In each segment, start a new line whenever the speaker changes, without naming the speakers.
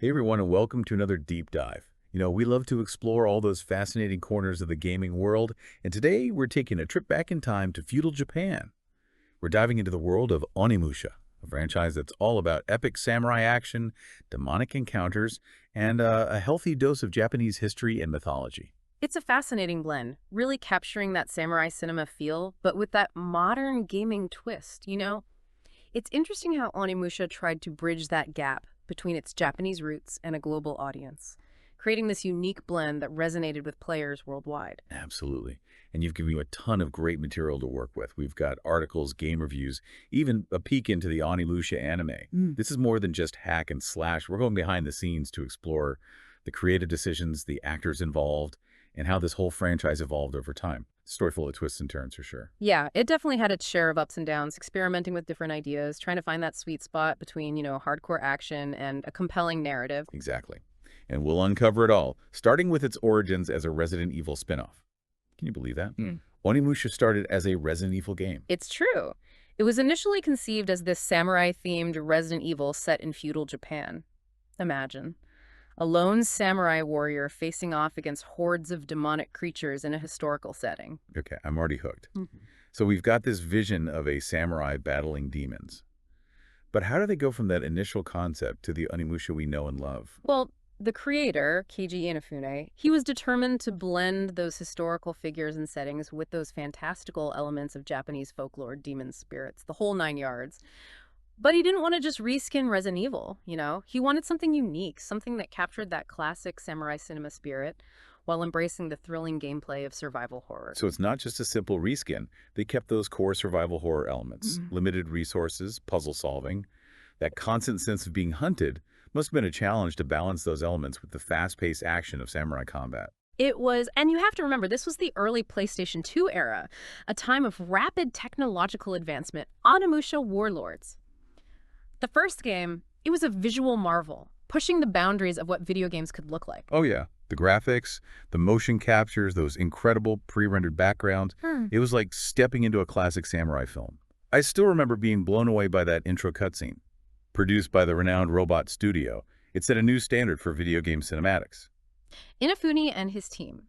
Hey everyone, and welcome to another deep dive. We love to explore all those fascinating corners of the gaming world, and today we're taking a trip back in time to feudal Japan. We're diving into the world of Onimusha, a franchise that's all about epic samurai action, demonic encounters, and a healthy dose of Japanese history and mythology.
It's a fascinating blend, really capturing that samurai cinema feel, but with that modern gaming twist. It's interesting how Onimusha tried to bridge that gap between its Japanese roots and a global audience, creating this unique blend that resonated with players worldwide.
Absolutely. And you've given me a ton of great material to work with. We've got articles, game reviews, even a peek into the Onimusha anime. This is more than just hack and slash. We're going behind the scenes to explore the creative decisions, the actors involved, and how this whole franchise evolved over time. Story full of twists and turns for sure.
Yeah, it definitely had its share of ups and downs, experimenting with different ideas, trying to find that sweet spot between, hardcore action and a compelling narrative.
Exactly. And we'll uncover it all, starting with its origins as a Resident Evil spin-off. Can you believe that? Onimusha started as a Resident Evil game.
It's true. It was initially conceived as this samurai-themed Resident Evil set in feudal Japan. Imagine. A lone samurai warrior facing off against hordes of demonic creatures in a historical setting.
Okay, I'm already hooked. So we've got this vision of a samurai battling demons. But how do they go from that initial concept to the Onimusha we know and love?
Well, the creator, Keiji Inafune, he was determined to blend those historical figures and settings with those fantastical elements of Japanese folklore, demon spirits, the whole nine yards. But he didn't want to just reskin Resident Evil. He wanted something unique, something that captured that classic samurai cinema spirit while embracing the thrilling gameplay of survival horror.
So it's not just a simple reskin. They kept those core survival horror elements, limited resources, puzzle solving. That constant sense of being hunted must have been a challenge to balance those elements with the fast-paced action of samurai combat.
It was, and you have to remember, this was the early PlayStation 2 era, a time of rapid technological advancement. Onimusha Warlords. The first game, it was a visual marvel, pushing the boundaries of what video games could look like.
Oh yeah, the graphics, the motion captures, those incredible pre-rendered backgrounds. It was like stepping into a classic samurai film. I still remember being blown away by that intro cutscene. Produced by the renowned Robot Studio, it set a new standard for video game cinematics.
Inafune and his team,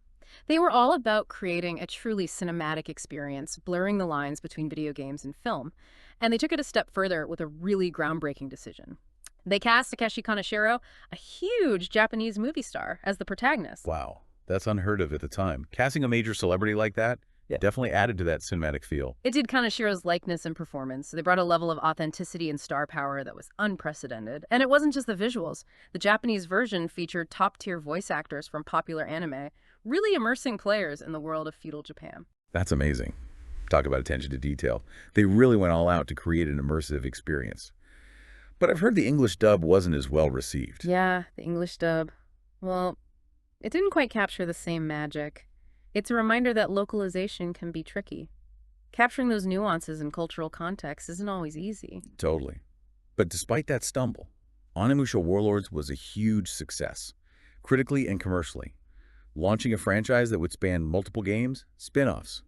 they were all about creating a truly cinematic experience, blurring the lines between video games and film. And they took it a step further with a really groundbreaking decision. They cast Takeshi Kaneshiro, a huge Japanese movie star, as the protagonist.
Wow, that's unheard of at the time. Casting a major celebrity like that definitely added to that cinematic feel.
It did Kaneshiro's likeness and performance. They brought a level of authenticity and star power that was unprecedented. And it wasn't just the visuals. The Japanese version featured top-tier voice actors from popular anime, really immersing players in the world of feudal Japan.
That's amazing. Talk about attention to detail. They really went all out to create an immersive experience. But I've heard the English dub wasn't as well received.
Yeah, the English dub. Well, it didn't quite capture the same magic. It's a reminder that localization can be tricky. Capturing those nuances in cultural context isn't always easy.
Totally. But despite that stumble, Onimusha Warlords was a huge success, critically and commercially, launching a franchise that would span multiple games, spin-offs,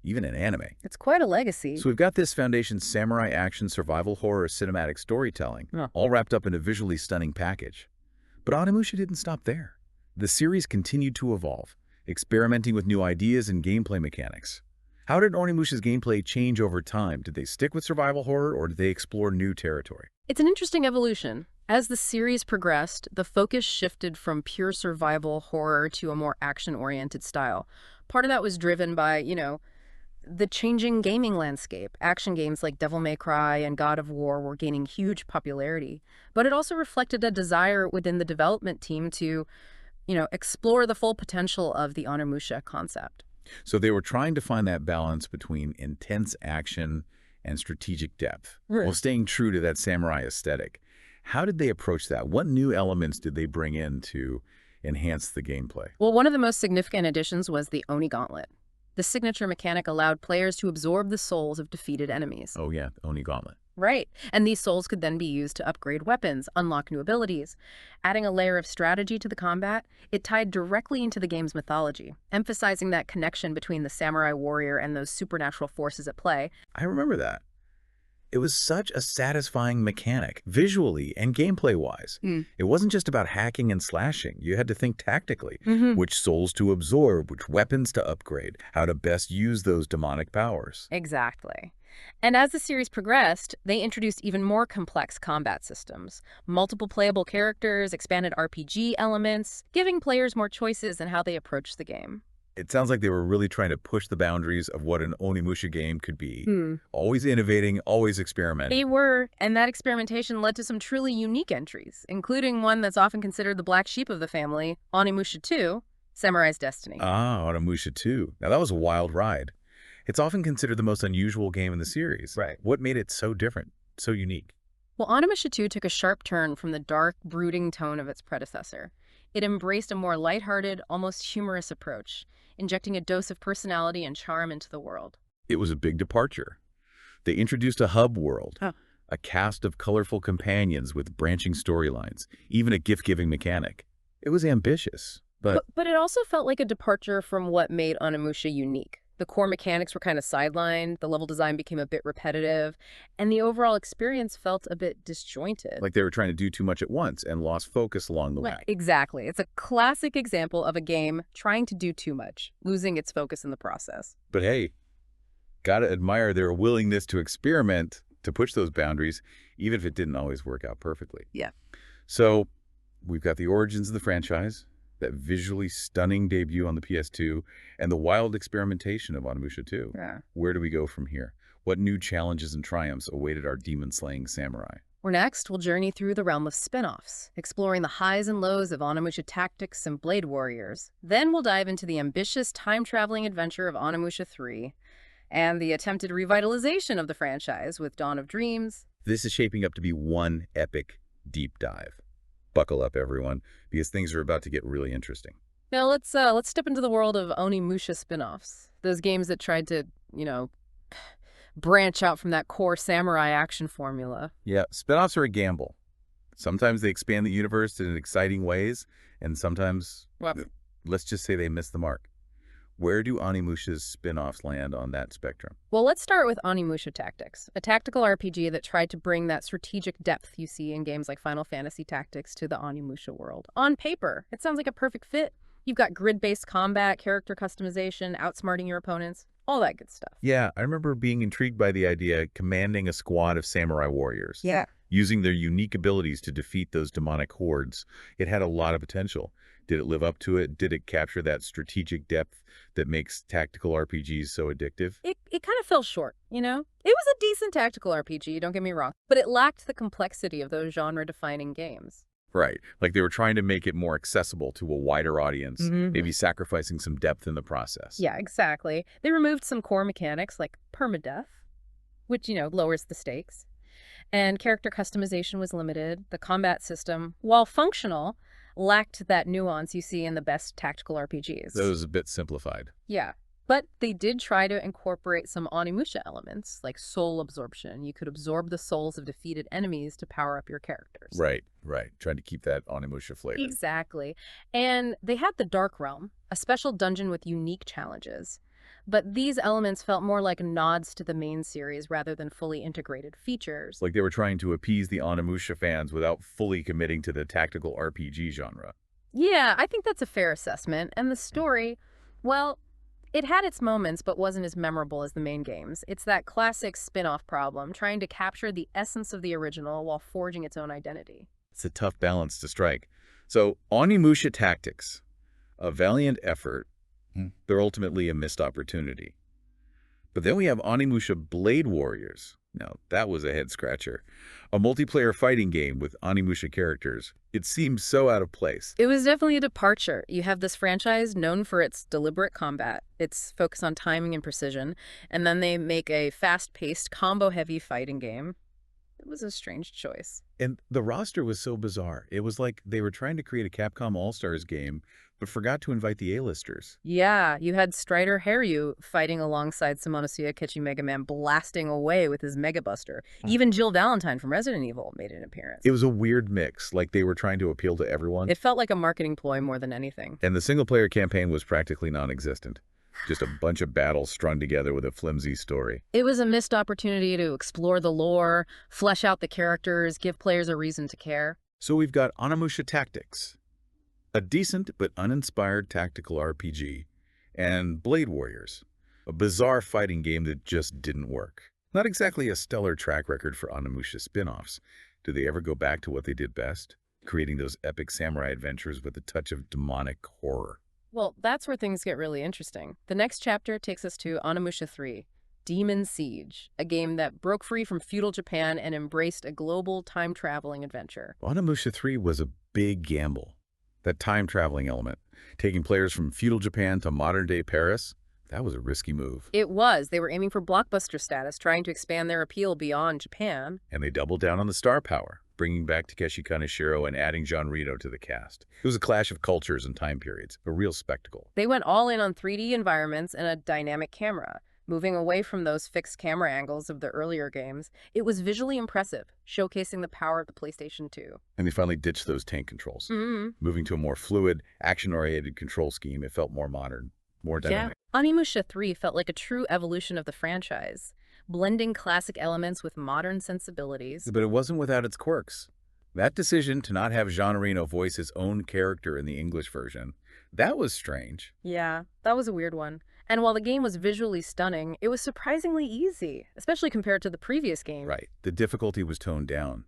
even an anime.
It's quite a legacy.
So we've got this foundation samurai action, survival horror, cinematic storytelling, all wrapped up in a visually stunning package. But Onimusha didn't stop there. The series continued to evolve, experimenting with new ideas and gameplay mechanics. How did Onimusha's gameplay change over time? Did they stick with survival horror or did they explore new territory?
It's an interesting evolution. As the series progressed, the focus shifted from pure survival horror to a more action-oriented style. Part of that was driven by, the changing gaming landscape. Action games like Devil May Cry and God of War were gaining huge popularity. But it also reflected a desire within the development team to, explore the full potential of the Onimusha concept.
So they were trying to find that balance between intense action and strategic depth, while staying true to that samurai aesthetic. How did they approach that? What new elements did they bring in to enhance the gameplay?
Well, one of the most significant additions was the Oni Gauntlet. The signature mechanic allowed players to absorb the souls of defeated enemies.
Oh yeah, the Oni Gauntlet.
Right. And these souls could then be used to upgrade weapons, unlock new abilities. Adding a layer of strategy to the combat, it tied directly into the game's mythology, emphasizing that connection between the samurai warrior and those supernatural forces at play.
I remember that. It was such a satisfying mechanic, visually and gameplay-wise.
Mm.
It wasn't just about hacking and slashing. You had to think tactically.
Hmm.
Which souls to absorb, which weapons to upgrade, how to best use those demonic powers.
Exactly. And as the series progressed, they introduced even more complex combat systems, multiple playable characters, expanded RPG elements, giving players more choices in how they approach the game.
It sounds like they were really trying to push the boundaries of what an Onimusha game could be.
Hmm.
Always innovating, always experimenting.
They were, and that experimentation led to some truly unique entries, including one that's often considered the black sheep of the family, Onimusha 2, Samurai's Destiny.
Ah, Onimusha 2. Now that was a wild ride. It's often considered the most unusual game in the series.
Right.
What made it so different, so unique?
Well, Onimusha 2 took a sharp turn from the dark, brooding tone of its predecessor. It embraced a more lighthearted, almost humorous approach, injecting a dose of personality and charm into the world.
It was a big departure. They introduced a hub world,
Huh.
a cast of colorful companions with branching storylines, even a gift-giving mechanic. It was ambitious, but
But it also felt like a departure from what made Onimusha unique. The core mechanics were kind of sidelined, the level design became a bit repetitive, and the overall experience felt a bit disjointed.
like they were trying to do too much at once and lost focus along the way.
Exactly. It's a classic example of a game trying to do too much, losing its focus in the process.
But hey, gotta admire their willingness to experiment, to push those boundaries, even if it didn't always work out perfectly.
Yeah.
So we've got the origins of the franchise, that visually stunning debut on the PS2, and the wild experimentation of Onimusha 2.
Yeah.
Where do we go from here? What new challenges and triumphs awaited our demon-slaying samurai?
Next, we'll journey through the realm of spin-offs, exploring the highs and lows of Onimusha Tactics and Blade Warriors. Then we'll dive into the ambitious time-traveling adventure of Onimusha 3 and the attempted revitalization of the franchise with Dawn of Dreams.
This is shaping up to be one epic deep dive. Buckle up, everyone, because things are about to get really interesting.
Now let's step into the world of Onimusha spin-offs. Those games that tried to, branch out from that core samurai action formula.
Yeah, spin-offs are a gamble. Sometimes they expand the universe in exciting ways, and sometimes,
Well,
let's just say they miss the mark. Where do Onimusha's spin-offs land on that spectrum?
Well, let's start with Onimusha Tactics, a tactical RPG that tried to bring that strategic depth you see in games like Final Fantasy Tactics to the Onimusha world. On paper, it sounds like a perfect fit. You've got grid-based combat, character customization, outsmarting your opponents, all that good stuff.
Yeah, I remember being intrigued by the idea of commanding a squad of samurai warriors.
Yeah.
Using their unique abilities to defeat those demonic hordes. It had a lot of potential. Did it live up to it? Did it capture that strategic depth that makes tactical RPGs so addictive?
It kind of fell short, you know? It was a decent tactical RPG, don't get me wrong, but it lacked the complexity of those genre-defining games.
Right. Like they were trying to make it more accessible to a wider audience,
Mhm.
maybe sacrificing some depth in the process.
Yeah, exactly. They removed some core mechanics like permadeath, which, lowers the stakes. And character customization was limited. The combat system, while functional, lacked that nuance you see in the best tactical RPGs.
That was a bit simplified.
Yeah. But they did try to incorporate some Onimusha elements, like soul absorption. You could absorb the souls of defeated enemies to power up your characters.
Right. Trying to keep that Onimusha flavor.
Exactly. And they had the Dark Realm, a special dungeon with unique challenges. But these elements felt more like nods to the main series rather than fully integrated features.
Like they were trying to appease the Onimusha fans without fully committing to the tactical RPG genre.
Yeah, I think that's a fair assessment. And the story, well, it had its moments but wasn't as memorable as the main games. It's that classic spin-off problem, trying to capture the essence of the original while forging its own identity.
It's a tough balance to strike. So, Onimusha Tactics, a valiant effort, they're ultimately a missed opportunity. But then we have Onimusha Blade Warriors. Now, that was a head-scratcher. A multiplayer fighting game with Onimusha characters. It seems so out of place.
It was definitely a departure. You have this franchise known for its deliberate combat, its focus on timing and precision, and then they make a fast-paced, combo-heavy fighting game. It was a strange choice.
And the roster was so bizarre. It was like they were trying to create a Capcom All-Stars game, but forgot to invite the A-listers.
Yeah, you had Strider Haryu fighting alongside Monosuke Kechi Mega Man blasting away with his Mega Buster. Even Jill Valentine from Resident Evil made an appearance.
It was a weird mix, like they were trying to appeal to everyone.
It felt like a marketing ploy more than anything.
And the single-player campaign was practically non-existent. Just a bunch of battles strung together with a flimsy story.
It was a missed opportunity to explore the lore, flesh out the characters, give players a reason to care.
So we've got Onimusha Tactics, a decent but uninspired tactical RPG, and Blade Warriors, a bizarre fighting game that just didn't work. Not exactly a stellar track record for Onimusha spin-offs. Do they ever go back to what they did best? Creating those epic samurai adventures with a touch of demonic horror.
Well, that's where things get really interesting. The next chapter takes us to Onimusha 3, Demon Siege, a game that broke free from feudal Japan and embraced a global time-traveling adventure.
Onimusha 3 was a big gamble. That time-traveling element, taking players from feudal Japan to modern-day Paris, that was a risky move.
It was. They were aiming for blockbuster status, trying to expand their appeal beyond Japan.
And they doubled down on the star power, bringing back Takeshi Kaneshiro and adding Jean Reno to the cast. It was a clash of cultures and time periods, a real spectacle.
They went all in on 3D environments and a dynamic camera. Moving away from those fixed camera angles of the earlier games, it was visually impressive, showcasing the power of the PlayStation 2.
And they finally ditched those tank controls. Moving to a more fluid, action-oriented control scheme, it felt more modern, more dynamic.
Yeah. Onimusha 3 felt like a true evolution of the franchise, blending classic elements with modern sensibilities.
But it wasn't without its quirks. That decision to not have Jean Reno voice his own character in the English version, that was strange.
Yeah, that was a weird one. And while the game was visually stunning, it was surprisingly easy, especially compared to the previous game.
Right. The difficulty was toned down,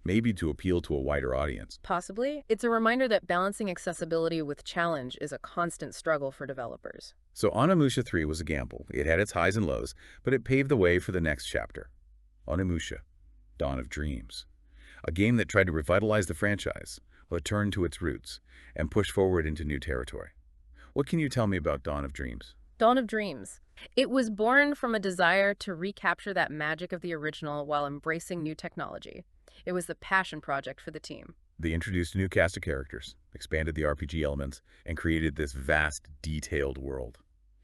maybe to appeal to a wider audience.
Possibly. It's a reminder that balancing accessibility with challenge is a constant struggle for developers.
So Onimusha 3 was a gamble. It had its highs and lows, but it paved the way for the next chapter. Onimusha, Dawn of Dreams. A game that tried to revitalize the franchise, return to its roots, and push forward into new territory. What can you tell me about Dawn of Dreams?
Dawn of Dreams. It was born from a desire to recapture that magic of the original while embracing new technology. It was the passion project for the team.
They introduced a new cast of characters, expanded the RPG elements, and created this vast, detailed world.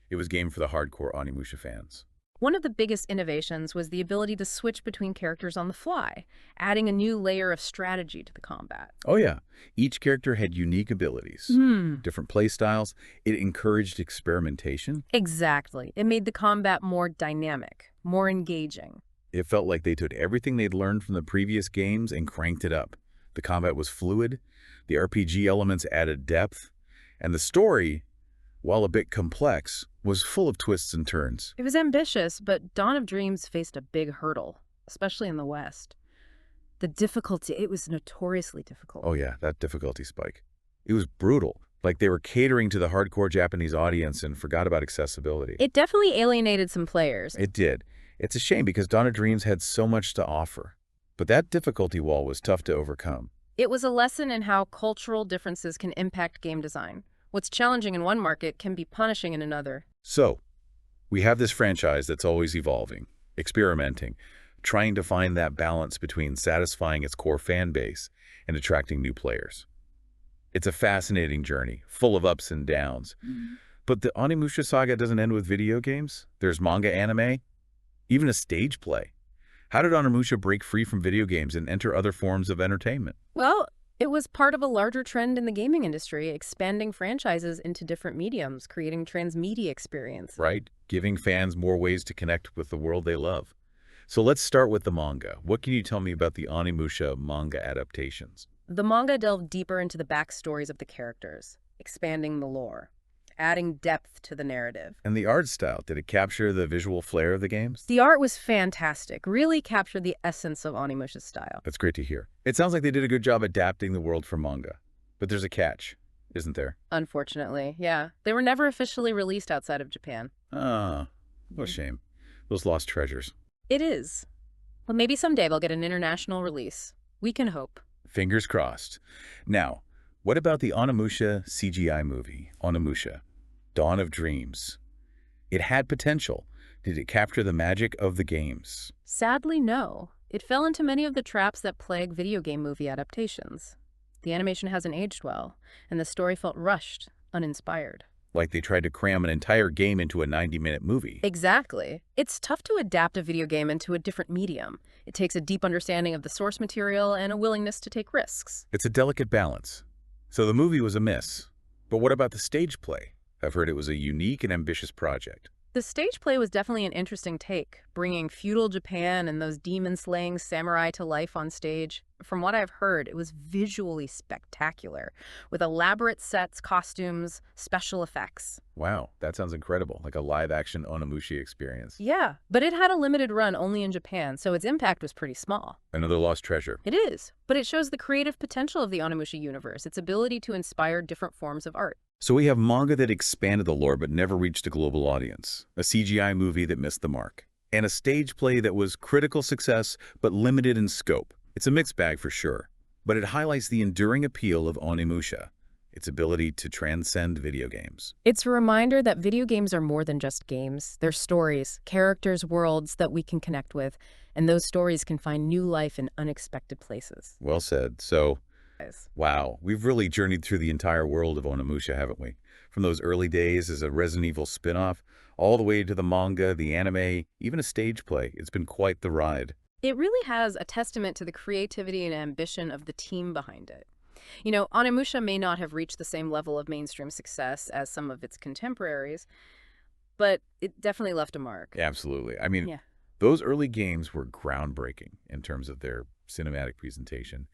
It was game for the hardcore Onimusha fans.
One of the biggest innovations was the ability to switch between characters on the fly, adding a new layer of strategy to the combat.
Oh yeah, each character had unique abilities, different play styles. It encouraged experimentation.
Exactly. It made the combat more dynamic, more engaging.
It felt like they took everything they'd learned from the previous games and cranked it up. The combat was fluid, the RPG elements added depth, and the story, while a bit complex, was full of twists and turns.
It was ambitious, but Dawn of Dreams faced a big hurdle, especially in the West. The difficulty, it was notoriously difficult.
Oh yeah, that difficulty spike. It was brutal, like they were catering to the hardcore Japanese audience and forgot about accessibility.
It definitely alienated some players.
It did. It's a shame because Dawn of Dreams had so much to offer. But that difficulty wall was tough to overcome.
It was a lesson in how cultural differences can impact game design. What's challenging in one market can be punishing in another.
So, we have this franchise that's always evolving, experimenting, trying to find that balance between satisfying its core fan base and attracting new players. It's a fascinating journey, full of ups and downs. But the Onimusha saga doesn't end with video games. There's manga, anime, even a stage play. How did Onimusha break free from video games and enter other forms of entertainment?
Well, it was part of a larger trend in the gaming industry, expanding franchises into different mediums, creating transmedia experience.
Right? Giving fans more ways to connect with the world they love. So let's start with the manga. What can you tell me about the Onimusha manga adaptations?
The manga delved deeper into the backstories of the characters, expanding the lore, adding depth to the narrative.
And the art style, did it capture the visual flair of the games?
The art was fantastic, really captured the essence of Onimusha's style.
That's great to hear. It sounds like they did a good job adapting the world for manga. But there's a catch, isn't there?
Unfortunately, yeah. They were never officially released outside of Japan.
Ah, what a shame. Those lost treasures.
It is. Well, maybe someday they'll get an international release. We can hope.
Fingers crossed. Now, what about the Onimusha CGI movie, Onimusha, Dawn of Dreams? It had potential. Did it capture the magic of the games?
Sadly, no. It fell into many of the traps that plague video game movie adaptations. The animation hasn't aged well, and the story felt rushed, uninspired.
Like they tried to cram an entire game into a 90-minute movie.
Exactly. It's tough to adapt a video game into a different medium. It takes a deep understanding of the source material and a willingness to take risks.
It's a delicate balance. So the movie was a miss. But what about the stage play? I've heard it was a unique and ambitious project.
The stage play was definitely an interesting take, bringing feudal Japan and those demon-slaying samurai to life on stage. From what I've heard, it was visually spectacular, with elaborate sets, costumes, special effects.
Wow, that sounds incredible, like a live-action Onimusha experience.
Yeah, but it had a limited run only in Japan, so its impact was pretty small.
Another lost treasure.
It is, but it shows the creative potential of the Onimusha universe, its ability to inspire different forms of art.
So we have manga that expanded the lore but never reached a global audience, a CGI movie that missed the mark, and a stage play that was critical success but limited in scope. It's a mixed bag for sure, but it highlights the enduring appeal of Onimusha, its ability to transcend video games.
It's a reminder that video games are more than just games. They're stories, characters, worlds that we can connect with, and those stories can find new life in unexpected places.
Well said. So, wow, we've really journeyed through the entire world of Onimusha, haven't we? From those early days as a Resident Evil spin-off, all the way to the manga, the anime, even a stage play. It's been quite the ride.
It really has a testament to the creativity and ambition of the team behind it. You know, Onimusha may not have reached the same level of mainstream success as some of its contemporaries, but it definitely left a mark.
Absolutely. I mean,
Yeah.
those early games were groundbreaking in terms of their cinematic presentation.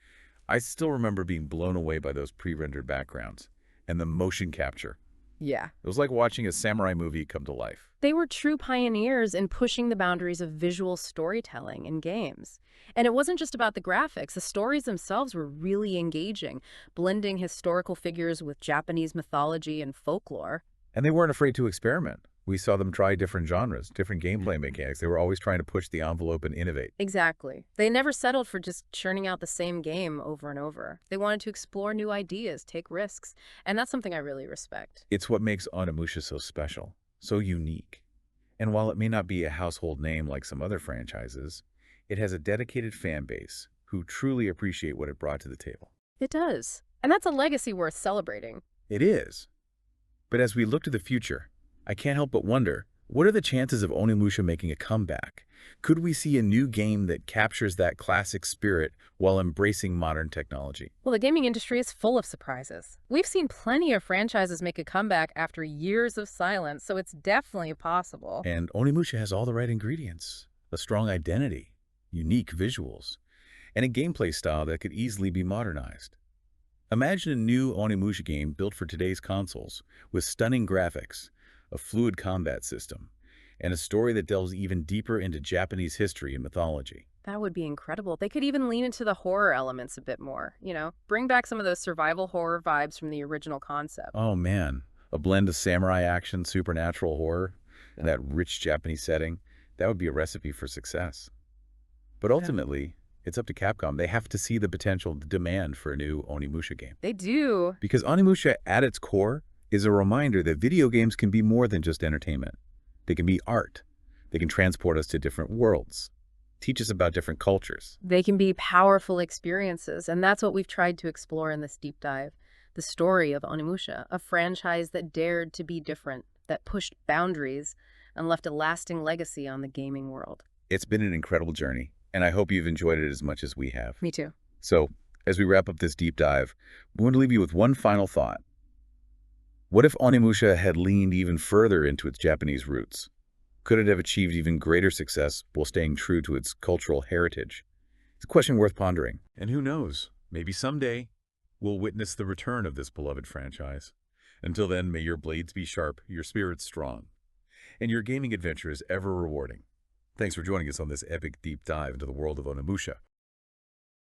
I still remember being blown away by those pre-rendered backgrounds and the motion capture.
Yeah.
It was like watching a samurai movie come to life.
They were true pioneers in pushing the boundaries of visual storytelling in games. And it wasn't just about the graphics. The stories themselves were really engaging, blending historical figures with Japanese mythology and folklore.
And they weren't afraid to experiment. We saw them try different genres, different gameplay mechanics. They were always trying to push the envelope and innovate.
Exactly. They never settled for just churning out the same game over and over. They wanted to explore new ideas, take risks, and that's something I really respect.
It's what makes Onimusha so special, so unique. And while it may not be a household name like some other franchises, it has a dedicated fan base who truly appreciate what it brought to the table.
It does. And that's a legacy worth celebrating.
It is. But as we look to the future, I can't help but wonder, what are the chances of Onimusha making a comeback? Could we see a new game that captures that classic spirit while embracing modern technology?
Well, the gaming industry is full of surprises. We've seen plenty of franchises make a comeback after years of silence, so it's definitely possible.
And Onimusha has all the right ingredients: a strong identity, unique visuals, and a gameplay style that could easily be modernized. Imagine a new Onimusha game built for today's consoles with stunning graphics, a fluid combat system, and a story that delves even deeper into Japanese history and mythology.
That would be incredible. They could even lean into the horror elements a bit more, bring back some of those survival horror vibes from the original concept.
Oh man, a blend of samurai action, supernatural horror, and that rich Japanese setting, that would be a recipe for success. But ultimately, it's up to Capcom. They have to see the potential demand for a new Onimusha game.
They do.
Because Onimusha, at its core, is a reminder that video games can be more than just entertainment. They can be art. They can transport us to different worlds, teach us about different cultures.
They can be powerful experiences, and that's what we've tried to explore in this deep dive. The story of Onimusha, a franchise that dared to be different, that pushed boundaries, and left a lasting legacy on the gaming world.
It's been an incredible journey, and I hope you've enjoyed it as much as we have.
Me too.
So, as we wrap up this deep dive, we want to leave you with one final thought. What if Onimusha had leaned even further into its Japanese roots? Could it have achieved even greater success while staying true to its cultural heritage? It's a question worth pondering. And who knows, maybe someday we'll witness the return of this beloved franchise. Until then, may your blades be sharp, your spirits strong, and your gaming adventures ever rewarding. Thanks for joining us on this epic deep dive into the world of Onimusha.